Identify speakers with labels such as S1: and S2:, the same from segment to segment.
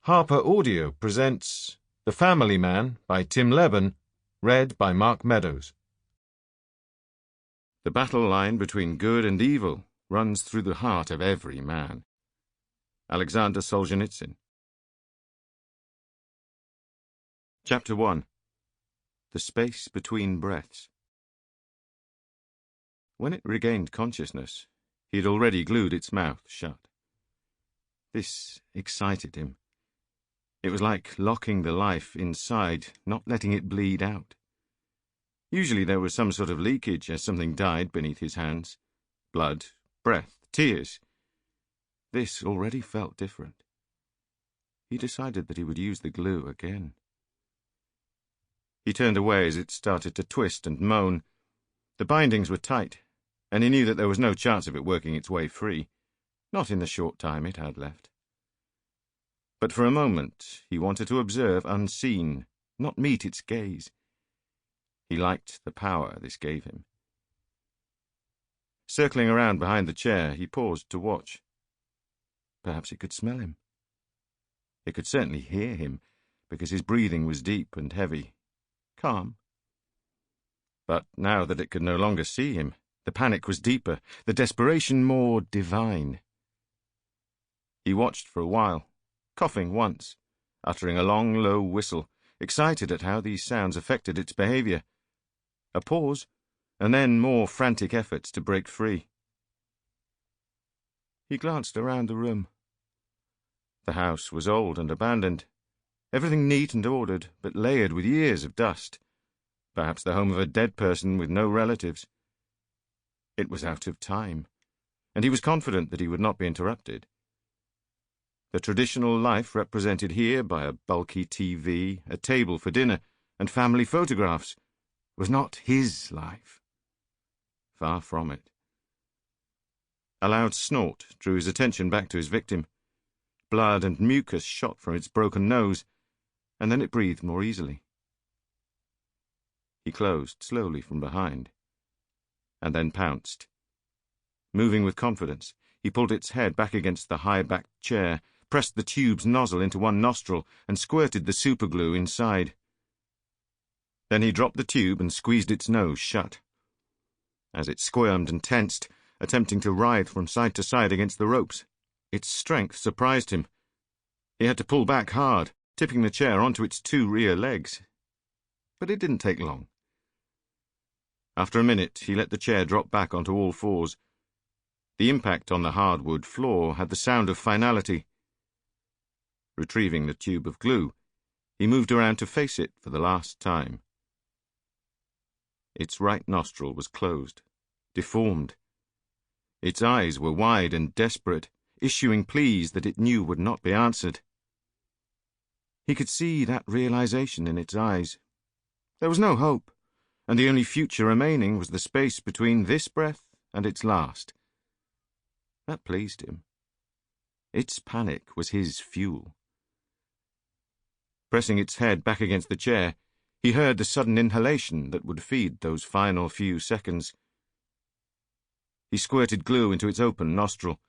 S1: Harper Audio presents The Family Man by Tim Lebbon, read by Mark Meadows. The battle line between good and evil runs through the heart of every man. Alexander Solzhenitsyn. Chapter 1. The Space Between Breaths. When it regained consciousness, he had already glued its mouth shut. This excited him. It was like locking the life inside, not letting it bleed out. Usually there was some sort of leakage as something died beneath his hands. Blood, breath, tears. This already felt different. He decided that he would use the glue again. He turned away as it started to twist and moan. The bindings were tight, and he knew that there was no chance of it working its way free, not in the short time it had left. But for a moment he wanted to observe unseen, not meet its gaze. He liked the power this gave him. Circling around behind the chair, he paused to watch. Perhaps it could smell him. It could certainly hear him, because his breathing was deep and heavy, calm. But now that it could no longer see him, the panic was deeper, the desperation more divine. He watched for a while, coughing once, uttering a long, low whistle, excited at how these sounds affected its behavior. A pause, and then more frantic efforts to break free. He glanced around the room. The house was old and abandoned, everything neat and ordered, but layered with years of dust, perhaps the home of a dead person with no relatives. It was out of time, and he was confident that he would not be interrupted. The traditional life represented here by a bulky TV, a table for dinner, and family photographs was not his life. Far from it. A loud snort drew his attention back to his victim. Blood and mucus shot from its broken nose, and then it breathed more easily. He closed slowly from behind, and then pounced. Moving with confidence, he pulled its head back against the high-backed chair, pressed the tube's nozzle into one nostril, and squirted the superglue inside. Then he dropped the tube and squeezed its nose shut. As it squirmed and tensed, attempting to writhe from side to side against the ropes, its strength surprised him. He had to pull back hard, tipping the chair onto its two rear legs. But it didn't take long. After a minute, he let the chair drop back onto all fours. The impact on the hardwood floor had the sound of finality. Retrieving the tube of glue, he moved around to face it for the last time. Its right nostril was closed, deformed. Its eyes were wide and desperate, issuing pleas that it knew would not be answered. He could see that realization in its eyes. There was no hope, and the only future remaining was the space between this breath and its last. That pleased him. Its panic was his fuel. Pressing its head back against the chair, he heard the sudden inhalation that would feed those final few seconds. He squirted glue into its open nostril,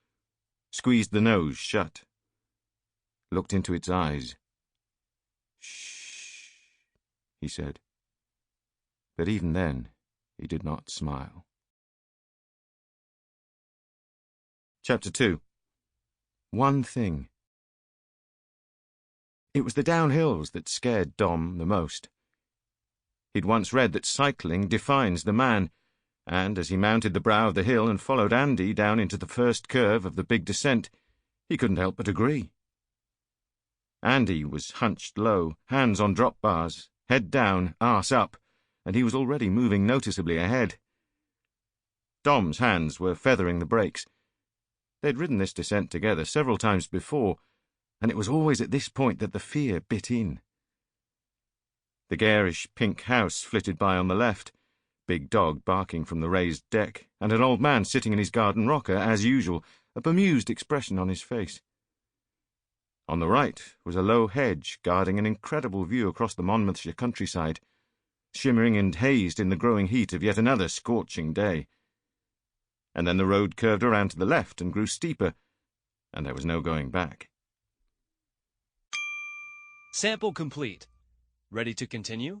S1: squeezed the nose shut, looked into its eyes. "Shh," he said. But even then, he did not smile. Chapter 2. One Thing. It was the downhills that scared Dom the most. He'd once read that cycling defines the man, and as he mounted the brow of the hill and followed Andy down into the first curve of the big descent, he couldn't help but agree. Andy was hunched low, hands on drop bars, head down, arse up, and he was already moving noticeably ahead. Dom's hands were feathering the brakes. They'd ridden this descent together several times before, and it was always at this point that the fear bit in. The garish pink house flitted by on the left, big dog barking from the raised deck, and an old man sitting in his garden rocker, as usual, a bemused expression on his face. On the right was a low hedge guarding an incredible view across the Monmouthshire countryside, shimmering and hazed in the growing heat of yet another scorching day. And then the road curved around to the left and grew steeper, and there was no going back.
S2: Sample complete. Ready to continue?